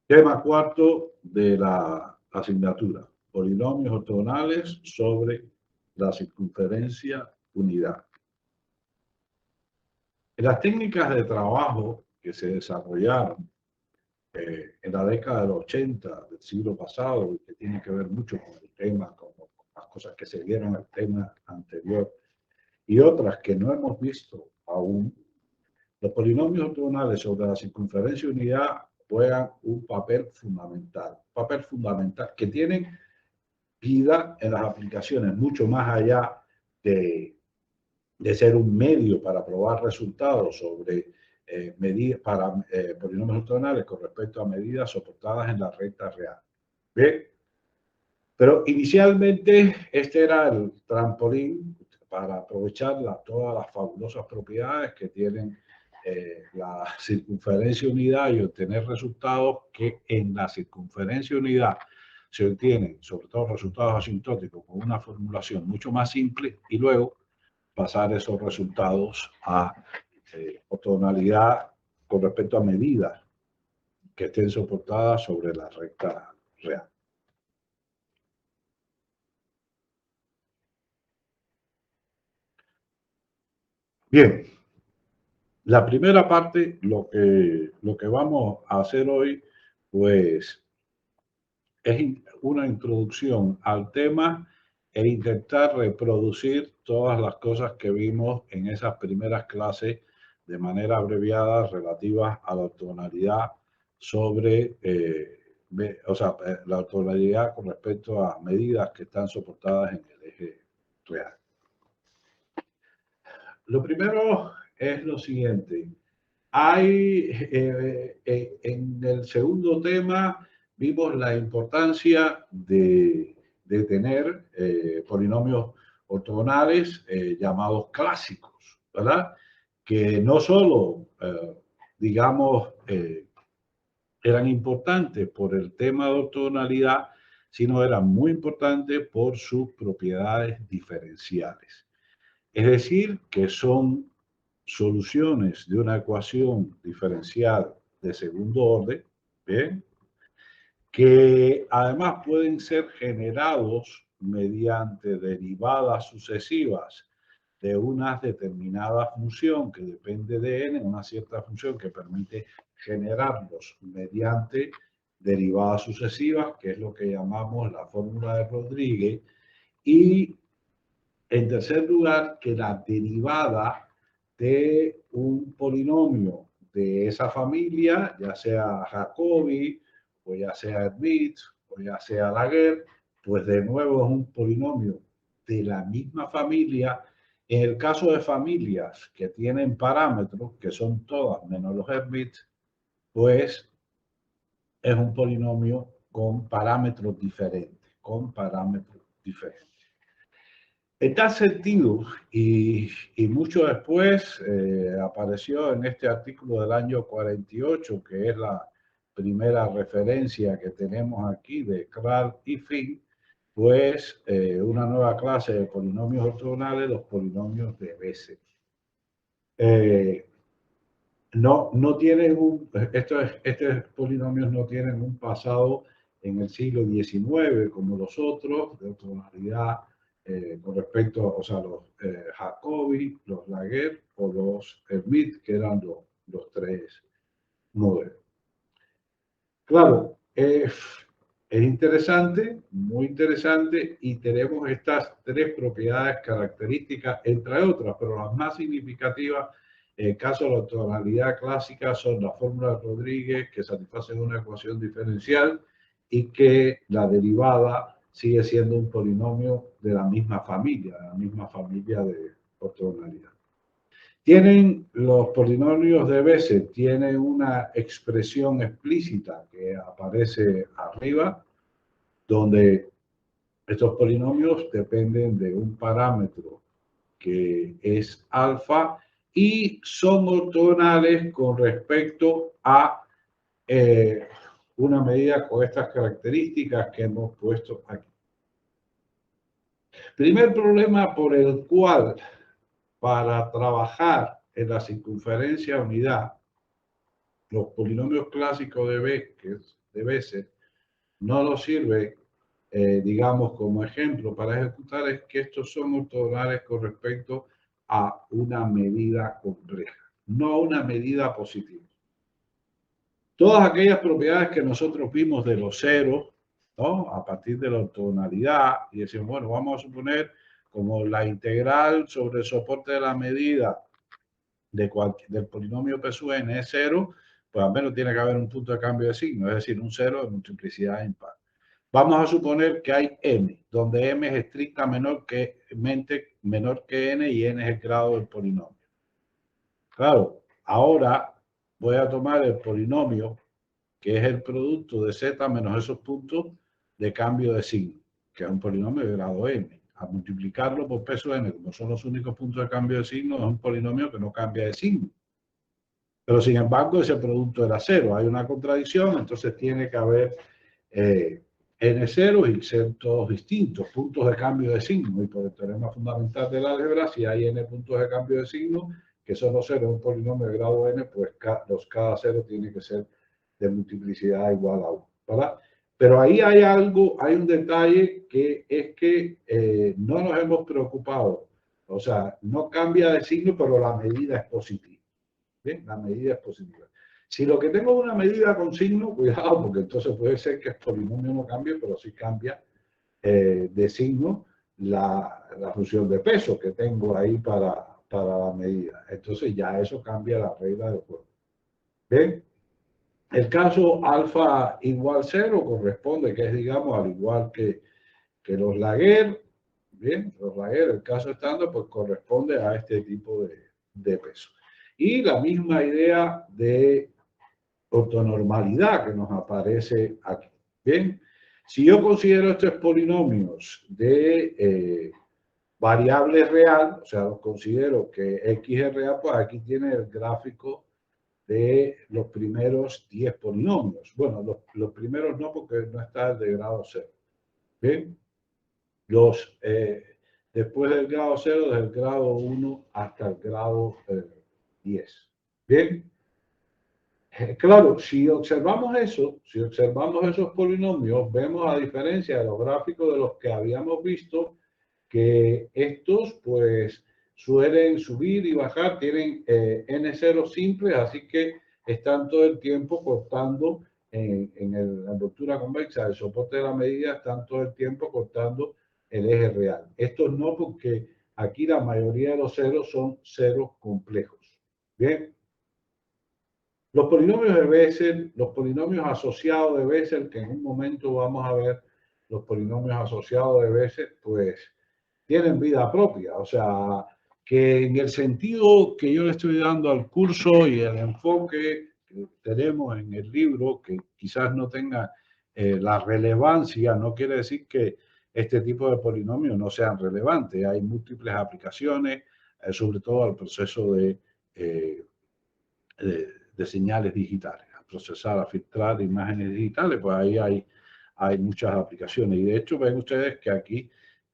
Tema cuarto de la asignatura, polinomios ortogonales sobre la circunferencia unidad. En las técnicas de trabajo que se desarrollaron en la década del 80 del siglo pasado, y que tiene que ver mucho con el tema, con las cosas que se dieron al tema anterior, y otras que no hemos visto aún, los polinomios ortogonales sobre la circunferencia unidad juegan un papel fundamental, que tienen vida en las aplicaciones mucho más allá de ser un medio para probar resultados sobre polinomios ortogonales con respecto a medidas soportadas en la recta real. ¿Bien? Pero inicialmente este era el trampolín para aprovechar todas las fabulosas propiedades que tienen la circunferencia unidad y obtener resultados que en la circunferencia unidad se obtienen, sobre todo resultados asintóticos, con una formulación mucho más simple, y luego pasar esos resultados a ortogonalidad con respecto a medidas que estén soportadas sobre la recta real. Bien, la primera parte, lo que vamos a hacer hoy, pues, es una introducción al tema e intentar reproducir todas las cosas que vimos en esas primeras clases de manera abreviada relativas a la ortogonalidad sobre, la ortogonalidad con respecto a medidas que están soportadas en el eje real. Lo primero es lo siguiente. En el segundo tema vimos la importancia de tener polinomios ortogonales llamados clásicos, ¿verdad? Que no solo, digamos, eran importantes por el tema de ortogonalidad, sino eran muy importantes por sus propiedades diferenciales. Es decir, que son soluciones de una ecuación diferencial de segundo orden, ¿bien?, que además pueden ser generados mediante derivadas sucesivas de una determinada función que depende de n, una cierta función que permite generarlos mediante derivadas sucesivas, que es lo que llamamos la fórmula de Rodríguez. Y en tercer lugar, que la derivada de un polinomio de esa familia, ya sea Jacobi, o ya sea Hermite, o ya sea Laguerre, pues de nuevo es un polinomio de la misma familia. En el caso de familias que tienen parámetros, que son todas menos los Hermite, pues es un polinomio con parámetros diferentes, En tal sentido, y mucho después apareció en este artículo del año 48, que es la primera referencia que tenemos aquí de Kral y Fink, pues una nueva clase de polinomios ortogonales, los polinomios de Bessel. No tienen estos polinomios no tienen un pasado en el siglo XIX como los otros, de ortogonalidad con respecto, o sea, los Jacobi, los Laguerre o los Hermite, que eran los tres modelos. Claro, es interesante, muy interesante, y tenemos estas tres propiedades características, entre otras, pero las más significativas en el caso de la ortogonalidad clásica son la fórmula de Rodríguez, que satisface una ecuación diferencial, y que la derivada sigue siendo un polinomio de la misma familia de ortogonalidad. Los polinomios de Bessel tienen una expresión explícita que aparece arriba, donde estos polinomios dependen de un parámetro que es alfa y son ortogonales con respecto a una medida con estas características que hemos puesto aquí. Primer problema por el cual, para trabajar en la circunferencia unidad, los polinomios clásicos de de Bessel no nos sirve, digamos, como ejemplo para ejecutar, es que estos son ortogonales con respecto a una medida compleja, no a una medida positiva. Todas aquellas propiedades que nosotros vimos de los ceros, ¿no? A partir de la ortogonalidad, y decimos, bueno, vamos a suponer como la integral sobre el soporte de la medida del polinomio P sub n es cero, pues al menos tiene que haber un punto de cambio de signo, es decir, un cero de multiplicidad impar. Vamos a suponer que hay m, donde m es estricta menor que n y n es el grado del polinomio. Claro, ahora voy a tomar el polinomio que es el producto de z menos esos puntos de cambio de signo, que es un polinomio de grado n. A multiplicarlo por P sub n, como son los únicos puntos de cambio de signo, es un polinomio que no cambia de signo. Pero sin embargo, ese producto era cero. Hay una contradicción, entonces tiene que haber n ceros y ser todos distintos, puntos de cambio de signo. Y por el teorema fundamental del álgebra, si hay n puntos de cambio de signo, que son los ceros de un polinomio de grado n, pues cada cero tiene que ser de multiplicidad igual a 1, ¿verdad? Pero ahí hay algo, hay un detalle que es que no nos hemos preocupado. O sea, no cambia de signo, pero la medida es positiva. ¿Bien? La medida es positiva. Si lo que tengo es una medida con signo, cuidado, porque entonces puede ser que el polinomio no cambie, pero sí cambia de signo la función de peso que tengo ahí para la medida. Entonces ya eso cambia la regla del juego. ¿Bien? El caso alfa igual 0 corresponde, que es, digamos, al igual que los Laguerre, bien, los Laguerre, el caso estándar, pues corresponde a este tipo de peso. Y la misma idea de ortonormalidad que nos aparece aquí. Bien, si yo considero estos polinomios de variable real, o sea, los considero que x es real, pues aquí tiene el gráfico de los primeros 10 polinomios. Bueno, los primeros no, porque no está el de grado 0. Bien, después del grado 0, desde el grado 1 hasta el grado 10. Bien, claro, si observamos eso, si observamos esos polinomios, vemos a diferencia de los gráficos de los que habíamos visto, que estos pues suelen subir y bajar, tienen n0 simples, así que están todo el tiempo cortando en la envoltura convexa del soporte de la medida, están todo el tiempo cortando el eje real. Estos no, porque aquí la mayoría de los ceros son ceros complejos. Bien. Los polinomios de Bessel, los polinomios asociados de Bessel, que en un momento vamos a ver, los polinomios asociados de Bessel, pues tienen vida propia. O sea, que en el sentido que yo le estoy dando al curso y el enfoque que tenemos en el libro, que quizás no tenga la relevancia, no quiere decir que este tipo de polinomios no sean relevantes. Hay múltiples aplicaciones, sobre todo al proceso de señales digitales, a procesar, a filtrar imágenes digitales, pues ahí hay muchas aplicaciones. Y de hecho ven ustedes que aquí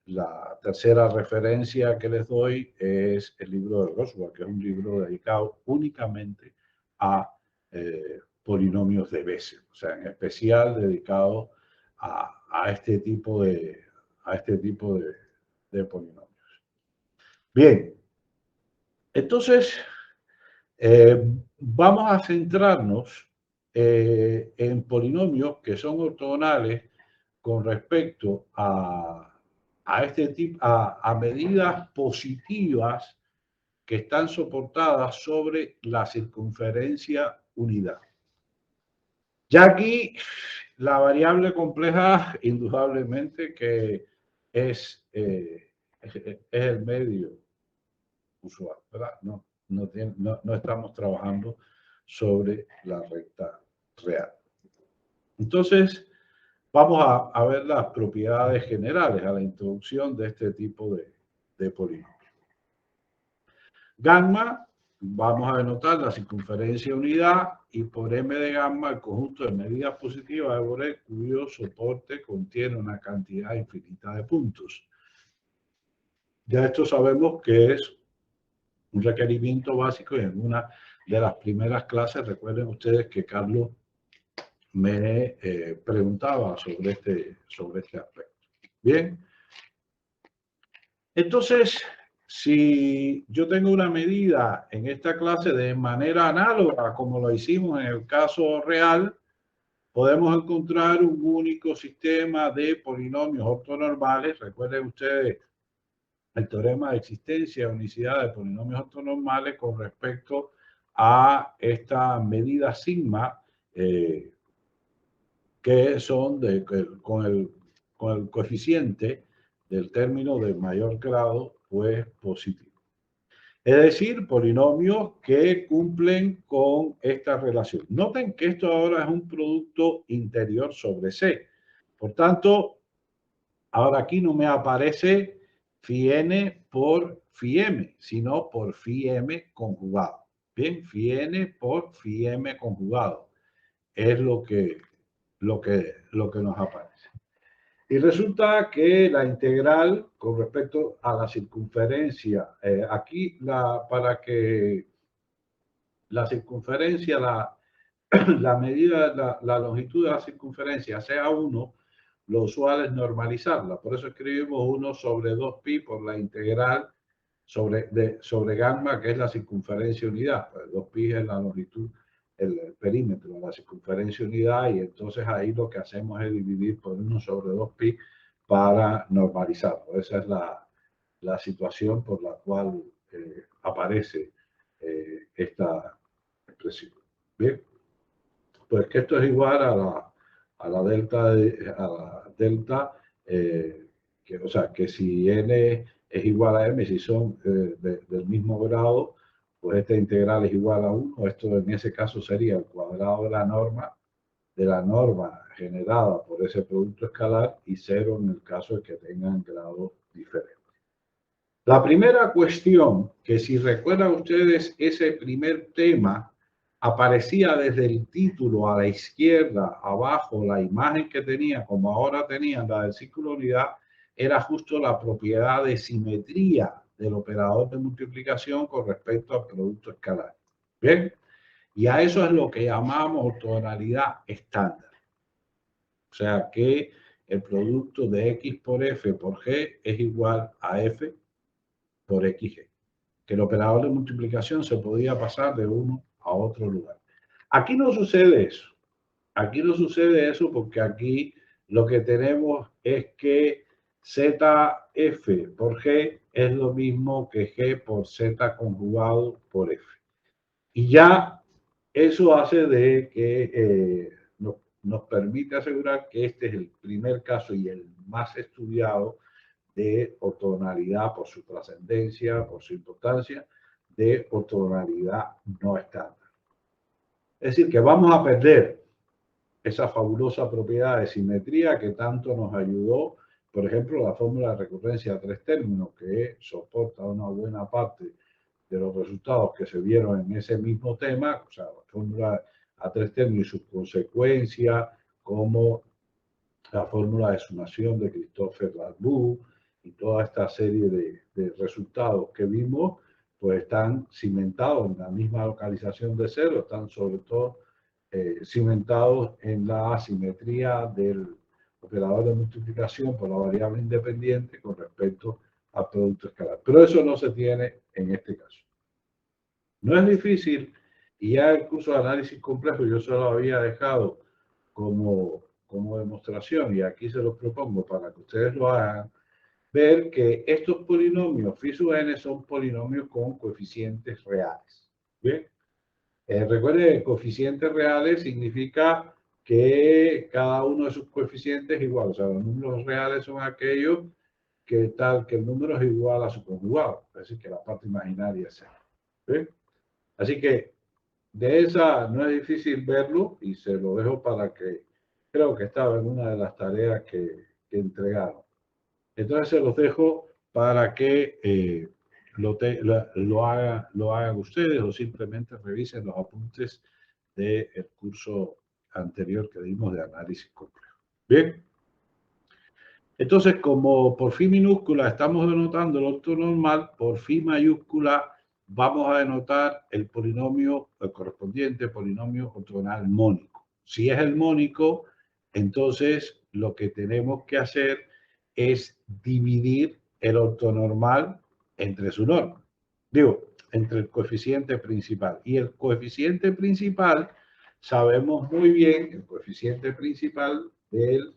la tercera referencia que les doy es el libro de Roswell, que es un libro dedicado únicamente a polinomios de Bessel, o sea, en especial dedicado a este tipo de polinomios. Bien, entonces vamos a centrarnos en polinomios que son ortogonales con respecto este tipo, a medidas positivas que están soportadas sobre la circunferencia unidad. Ya aquí la variable compleja, indudablemente que es el medio usual, ¿verdad? No estamos trabajando sobre la recta real. Entonces, vamos a ver las propiedades generales a la introducción de este tipo de polinomios. Gamma, vamos a denotar la circunferencia unidad y por m de gamma el conjunto de medidas positivas de Borel cuyo soporte contiene una cantidad infinita de puntos. Ya esto sabemos que es un requerimiento básico y en una de las primeras clases, recuerden ustedes que Carlos me preguntaba sobre este aspecto. Bien, entonces, si yo tengo una medida en esta clase de manera análoga, como lo hicimos en el caso real, podemos encontrar un único sistema de polinomios ortonormales. Recuerden ustedes el teorema de existencia de unicidad de polinomios ortonormales con respecto a esta medida sigma, que son con el coeficiente del término de mayor grado, pues positivo. Es decir, polinomios que cumplen con esta relación. Noten que esto ahora es un producto interior sobre C. Por tanto, ahora aquí no me aparece phi n por phi m, sino por phi m conjugado. Bien, phi n por phi m conjugado es lo que nos aparece. Y resulta que la integral con respecto a la circunferencia, aquí para que la circunferencia, la medida, la longitud de la circunferencia sea 1, lo usual es normalizarla. Por eso escribimos 1 sobre 2pi por la integral sobre gamma, que es la circunferencia unidad. Pues 2pi es la longitud, el perímetro, la circunferencia unidad, y entonces ahí lo que hacemos es dividir por 1 sobre 2pi para normalizarlo. Esa es la situación por la cual aparece esta expresión. Bien, pues que esto es igual a la delta, o sea, que si n es igual a m, si son del mismo grado, pues esta integral es igual a 1. Esto en ese caso sería el cuadrado de la norma generada por ese producto escalar, y 0 en el caso de que tengan grados diferentes. La primera cuestión, que si recuerdan ustedes ese primer tema, aparecía desde el título a la izquierda, abajo, la imagen que tenía, como ahora tenían la del círculo de unidad, era justo la propiedad de simetría del operador de multiplicación con respecto al producto escalar. ¿Bien? Y a eso es lo que llamamos ortogonalidad estándar. O sea que el producto de x por f por g es igual a f por xg. Que el operador de multiplicación se podía pasar de uno a otro lugar. Aquí no sucede eso. Aquí no sucede eso porque aquí lo que tenemos es que ZF por G es lo mismo que G por Z conjugado por F. Y ya eso hace de que nos permite asegurar que este es el primer caso y el más estudiado de ortogonalidad por su trascendencia, por su importancia, de ortogonalidad no estándar. Es decir, que vamos a perder esa fabulosa propiedad de simetría que tanto nos ayudó, por ejemplo, la fórmula de recurrencia a tres términos, que soporta una buena parte de los resultados que se vieron en ese mismo tema, o sea, la fórmula a tres términos y sus consecuencias, como la fórmula de sumación de Christopher Larboux y toda esta serie de resultados que vimos, pues están cimentados en la misma localización de cero, están sobre todo cimentados en la asimetría del operador de multiplicación por la variable independiente con respecto al producto escalar. Pero eso no se tiene en este caso. No es difícil, y ya el curso de análisis complejo yo se lo había dejado como demostración, y aquí se los propongo para que ustedes lo hagan, ver que estos polinomios phi sub n son polinomios con coeficientes reales. ¿Bien? Recuerden, coeficientes reales significa que cada uno de sus coeficientes es igual. O sea, los números reales son aquellos que tal que el número es igual a su conjugado. Es decir, que la parte imaginaria es 0. ¿Bien? Así que de esa no es difícil verlo, y se lo dejo para que, creo que estaba en una de las tareas que entregaron. Entonces se los dejo para que lo hagan ustedes, o simplemente revisen los apuntes del curso anterior que dimos de análisis complejo. Bien. Entonces, como por phi minúscula estamos denotando el ortonormal, por phi mayúscula vamos a denotar el correspondiente polinomio ortogonal mónico. Si es el mónico, entonces lo que tenemos que hacer es dividir el ortonormal entre su norma. Digo, entre el coeficiente principal. Y el coeficiente principal, sabemos muy bien, el coeficiente principal del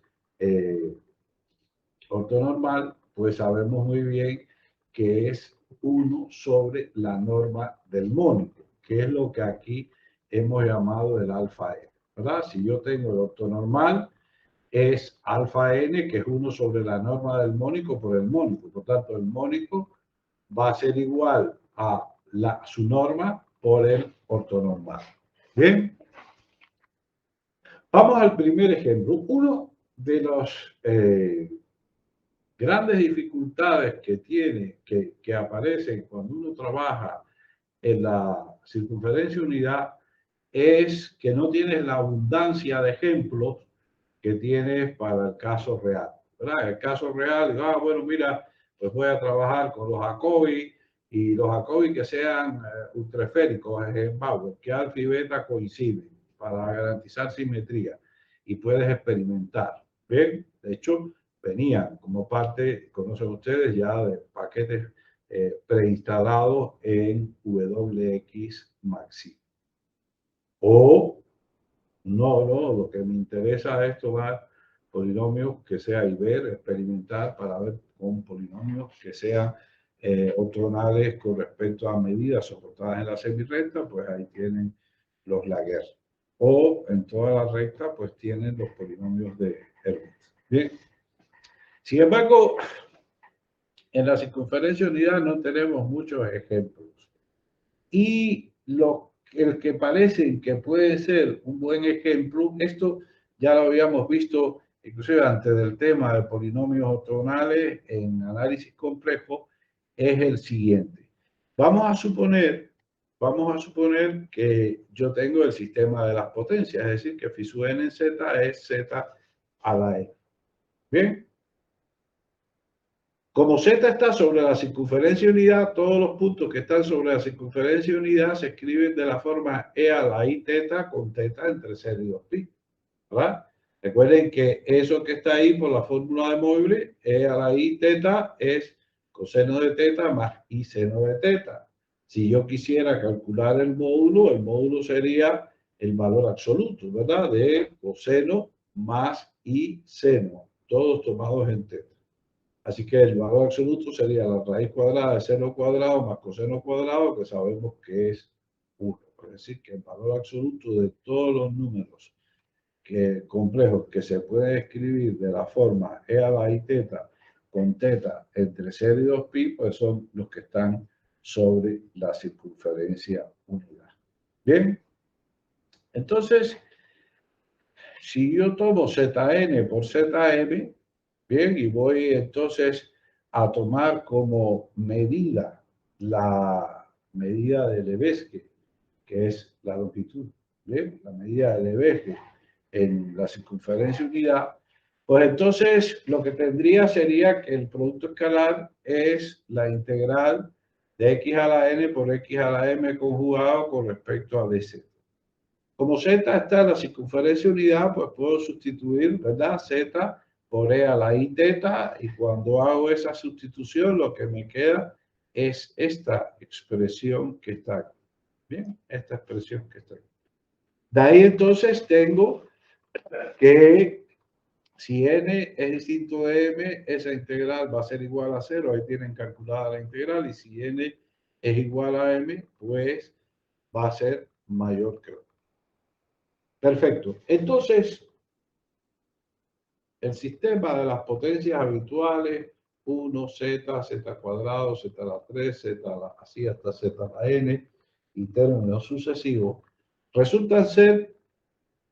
ortonormal, pues sabemos muy bien que es 1 sobre la norma del mónico, que es lo que aquí hemos llamado el alfa n, ¿verdad? Si yo tengo el ortonormal, es alfa n, que es 1 sobre la norma del mónico por el mónico. Por tanto, el mónico va a ser igual a su norma por el ortonormal. Bien. Vamos al primer ejemplo. Uno de los grandes dificultades que aparecen cuando uno trabaja en la circunferencia unidad es que no tienes la abundancia de ejemplos que tienes para el caso real, ¿verdad? El caso real, bueno, mira, pues voy a trabajar con los Jacobi y los Jacobi que sean ultraesféricos en Bauer, que alfa y beta coinciden para garantizar simetría y puedes experimentar. Bien, de hecho, venían como parte, conocen ustedes ya, de paquetes preinstalados en WX Maxi. O no, lo que me interesa es tomar polinomios que sea y ver, experimentar para ver con polinomios que sean ortogonales con respecto a medidas soportadas en la semirrecta, pues ahí tienen los Laguerre. O en toda la recta, pues tienen los polinomios de Hermite. Bien. Sin embargo, en la circunferencia unidad no tenemos muchos ejemplos. Y el que parece que puede ser un buen ejemplo, esto ya lo habíamos visto inclusive antes del tema de polinomios ortogonales en análisis complejo, es el siguiente. Vamos a suponer que yo tengo el sistema de las potencias, es decir, que phi sub n en z es z a la e. Bien. Como z está sobre la circunferencia unidad, todos los puntos que están sobre la circunferencia unidad se escriben de la forma e a la i teta con teta entre 0 y 2pi, ¿verdad? Recuerden que eso que está ahí por la fórmula de Moebius, e a la i teta es coseno de teta más i seno de teta. Si yo quisiera calcular el módulo sería el valor absoluto, ¿verdad? De coseno más i seno, todos tomados en teta. Así que el valor absoluto sería la raíz cuadrada de seno cuadrado más coseno cuadrado, que sabemos que es 1. Es decir, que el valor absoluto de todos los números complejos que se pueden escribir de la forma e a la i teta con teta entre 0 y 2pi, pues son los que están sobre la circunferencia unidad. Bien. Entonces, si yo tomo Zn por Zm, bien, y voy entonces a tomar como medida la medida de Lebesgue, que es la longitud, bien, la medida de Lebesgue en la circunferencia unidad, pues entonces lo que tendría sería que el producto escalar es la integral de x a la n por x a la m conjugado con respecto a dz. Como z está en la circunferencia unidad, pues puedo sustituir, ¿verdad? Z por e a la i teta, y cuando hago esa sustitución lo que me queda es esta expresión que está aquí. Bien, esta expresión que está aquí. De ahí entonces tengo que si n es distinto de m, esa integral va a ser igual a 0. Ahí tienen calculada la integral. Y si n es igual a m, pues va a ser mayor que 1. Perfecto. Entonces, el sistema de las potencias habituales, 1, z, z cuadrado, z a la 3, z a la, así hasta z a la n, y términos sucesivos, resultan ser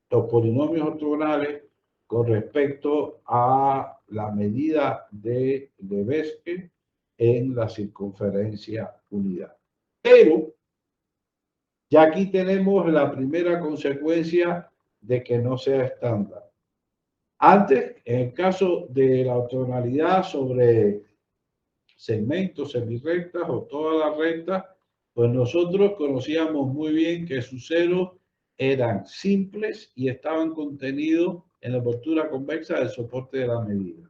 los polinomios ortogonales con respecto a la medida de Lebesgue en la circunferencia unidad. Pero ya aquí tenemos la primera consecuencia de que no sea estándar. Antes, en el caso de la ortogonalidad sobre segmentos, semirrectas o todas las rectas, pues nosotros conocíamos muy bien que su cero eran simples y estaban contenidos en la apertura convexa del soporte de la medida.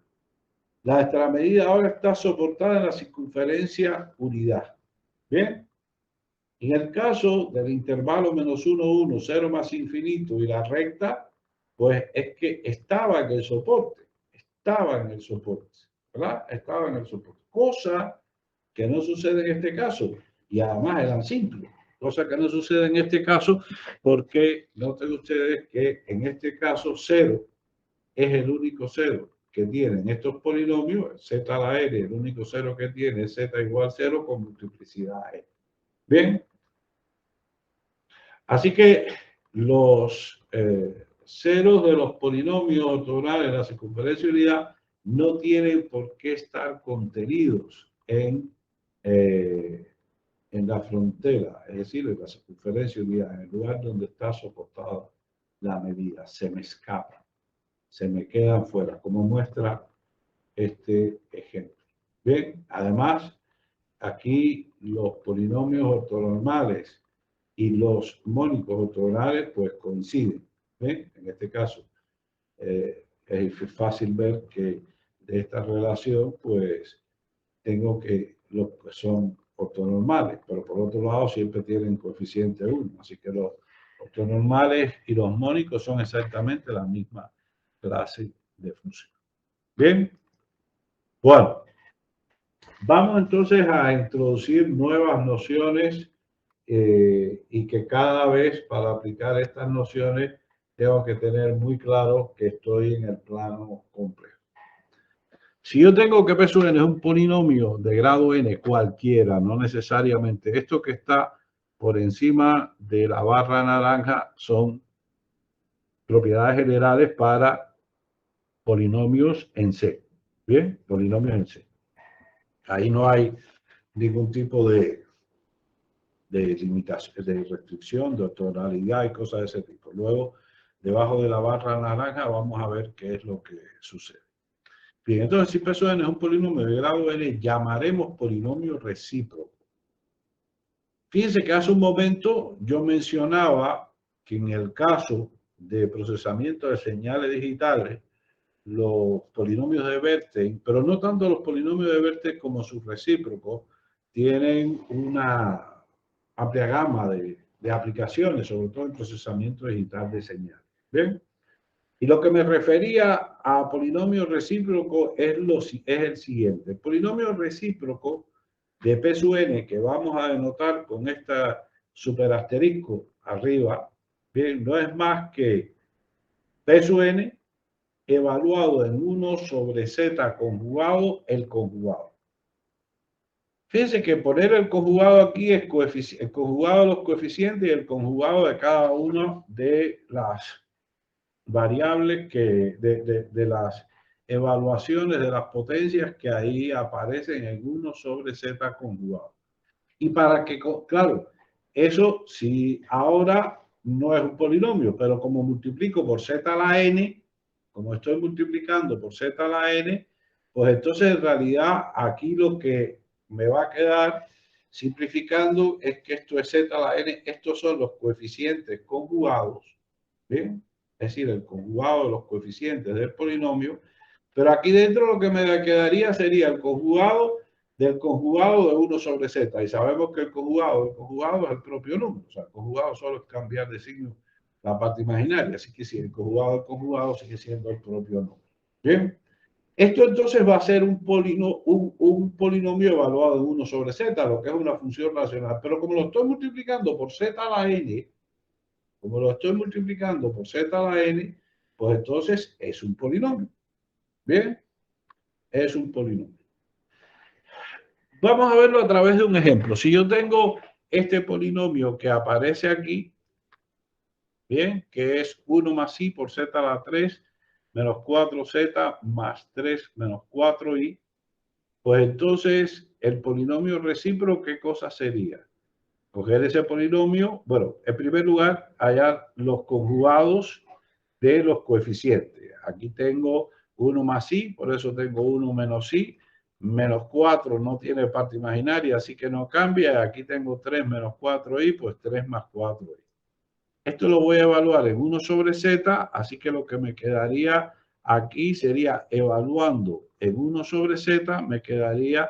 La de la medida ahora está soportada en la circunferencia unidad. Bien. En el caso del intervalo menos 1, 1, 0 más infinito y la recta, pues es que estaba en el soporte, ¿verdad? Estaba en el soporte. Cosa que no sucede en este caso. Y además eran simples. Cosa que no sucede en este caso porque noten ustedes que en este caso 0 es el único 0 que tienen estos polinomios. Z a la n, el único 0 que tiene es z igual 0 con multiplicidad n. Bien. Así que los ceros de los polinomios ortogonales de la circunferencia unidad no tienen por qué estar contenidos en la frontera, es decir, en la circunferencia unidad, en el lugar donde está soportada la medida. Se me escapan, se me quedan fuera, como muestra este ejemplo. Bien, además, aquí los polinomios ortonormales y los mónicos ortogonales pues coinciden. ¿Ven? En este caso es fácil ver que de esta relación pues tengo que los que son ortonormales, pero por otro lado siempre tienen coeficiente 1, así que los ortonormales y los mónicos son exactamente la misma clase de función. Bien, bueno, vamos entonces a introducir nuevas nociones y que cada vez para aplicar estas nociones tengo que tener muy claro que estoy en el plano complejo. Si yo tengo que P sub n es un polinomio de grado n cualquiera, no necesariamente, esto que está por encima de la barra naranja son propiedades generales para polinomios en C. Bien, polinomios en C. Ahí no hay ningún tipo de limitación, de restricción, de ortogonalidad y cosas de ese tipo. Luego, debajo de la barra naranja, vamos a ver qué es lo que sucede. Bien, entonces si P sub n es un polinomio de grado n, llamaremos polinomio recíproco. Fíjense que hace un momento yo mencionaba que en el caso de procesamiento de señales digitales, los polinomios de Vertex, pero no tanto los polinomios de Vertex como sus recíprocos, tienen una amplia gama de aplicaciones, sobre todo en procesamiento digital de señales. ¿Bien? Y lo que me refería a polinomio recíproco es el siguiente. El polinomio recíproco de P sub n, que vamos a denotar con esta super asterisco arriba, bien, no es más que P sub n evaluado en 1 sobre z conjugado el conjugado. Fíjense que poner el conjugado aquí es el conjugado de los coeficientes y el conjugado de cada uno de las variables de las evaluaciones de las potencias que ahí aparecen en 1 sobre z conjugado. Y para que, claro, eso sí ahora no es un polinomio, pero como multiplico por z a la n, como estoy multiplicando por z a la n, pues entonces en realidad aquí lo que me va a quedar simplificando es que esto es z a la n, estos son los coeficientes conjugados, ¿bien? Es decir, el conjugado de los coeficientes del polinomio, pero aquí dentro lo que me quedaría sería el conjugado del conjugado de 1 sobre z, y sabemos que el conjugado es el propio número, o sea, el conjugado solo es cambiar de signo la parte imaginaria, así que si el conjugado del conjugado sigue siendo el propio número. Bien, esto entonces va a ser un polinomio evaluado en 1 sobre z, lo que es una función racional, pero como lo estoy multiplicando por z a la n, como lo estoy multiplicando por z a la n, pues entonces es un polinomio. Bien, es un polinomio. Vamos a verlo a través de un ejemplo. Si yo tengo este polinomio que aparece aquí, bien, que es 1 más i por z a la 3 menos 4z más 3 menos 4i, pues entonces el polinomio recíproco, ¿qué cosa sería? Coger ese polinomio, bueno, en primer lugar, hallar los conjugados de los coeficientes. Aquí tengo 1 más i, por eso tengo 1 menos i, menos 4 no tiene parte imaginaria, así que no cambia. Aquí tengo 3 menos 4i, pues 3 más 4i. Esto lo voy a evaluar en 1 sobre z, así que lo que me quedaría aquí sería evaluando en 1 sobre z, me quedaría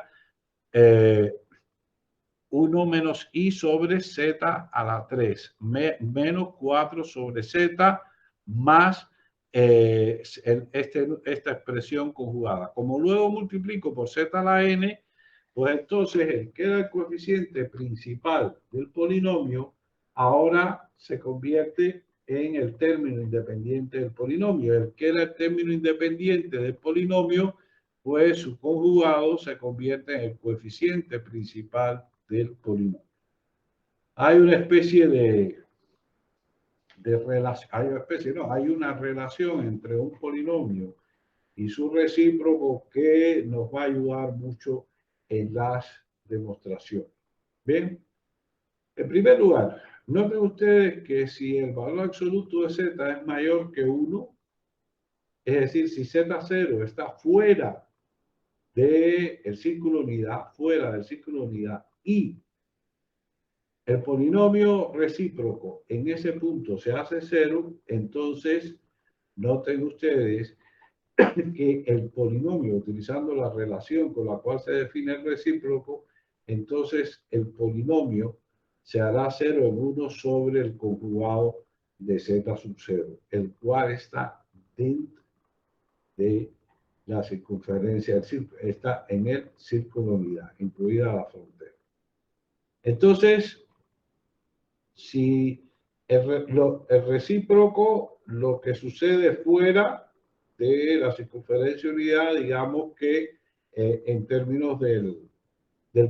1 menos i sobre z a la 3, menos 4 sobre z más esta expresión conjugada. Como luego multiplico por z a la n, pues entonces queda el coeficiente principal del polinomio, ahora se convierte en el término independiente del polinomio. El que era el término independiente del polinomio, pues su conjugado se convierte en el coeficiente principal del polinomio. Hay una especie de relación, hay una relación entre un polinomio y su recíproco que nos va a ayudar mucho en las demostraciones. Bien, en primer lugar, noten ustedes que si el valor absoluto de z es mayor que 1, es decir, si z0 está fuera del círculo unidad, fuera del círculo unidad, y el polinomio recíproco en ese punto se hace 0, entonces noten ustedes que el polinomio, utilizando la relación con la cual se define el recíproco, entonces el polinomio se hará 0 en 1 sobre el conjugado de z sub 0, el cual está dentro de la circunferencia del círculo, está en el círculo unidad, incluida la frontera. Entonces, si el recíproco, lo que sucede fuera de la circunferencia unidad, digamos que en términos del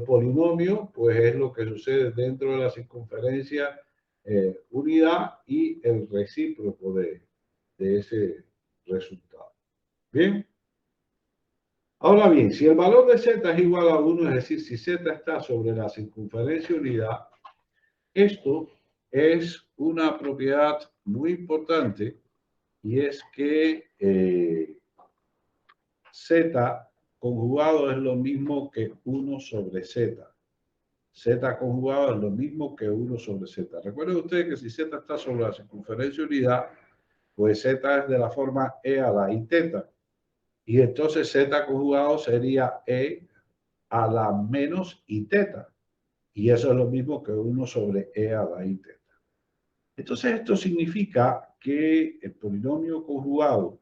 polinomio, pues es lo que sucede dentro de la circunferencia unidad y el recíproco de ese resultado. Bien. Ahora bien, si el valor de z es igual a 1, es decir, si z está sobre la circunferencia unidad, esto es una propiedad muy importante y es que z conjugado es lo mismo que 1 sobre z. Z conjugado es lo mismo que 1 sobre z. Recuerden ustedes que si z está sobre la circunferencia unidad, pues z es de la forma e a la i teta. Y entonces z conjugado sería e a la menos i teta. Y eso es lo mismo que 1 sobre e a la i teta. Entonces esto significa que el polinomio conjugado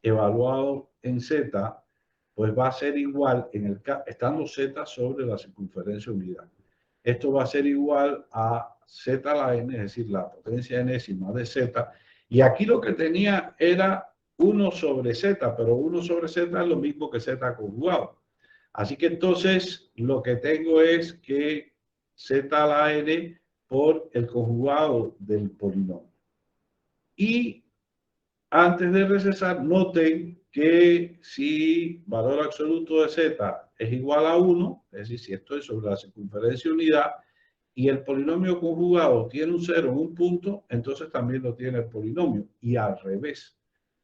evaluado en z, pues va a ser igual, estando z sobre la circunferencia unidad. Esto va a ser igual a z a la n, es decir, la potencia enésima de z. Y aquí lo que tenía era 1 sobre z, pero 1 sobre z es lo mismo que z conjugado. Así que entonces lo que tengo es que z a la n por el conjugado del polinomio. Y antes de recesar, noten que si valor absoluto de z es igual a 1, es decir, si estoy sobre la circunferencia unidad y el polinomio conjugado tiene un 0 en un punto, entonces también lo tiene el polinomio. Y al revés,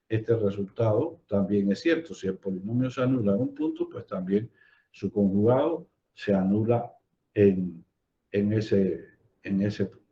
este resultado también es cierto. Si el polinomio se anula en un punto, pues también su conjugado se anula en ese punto.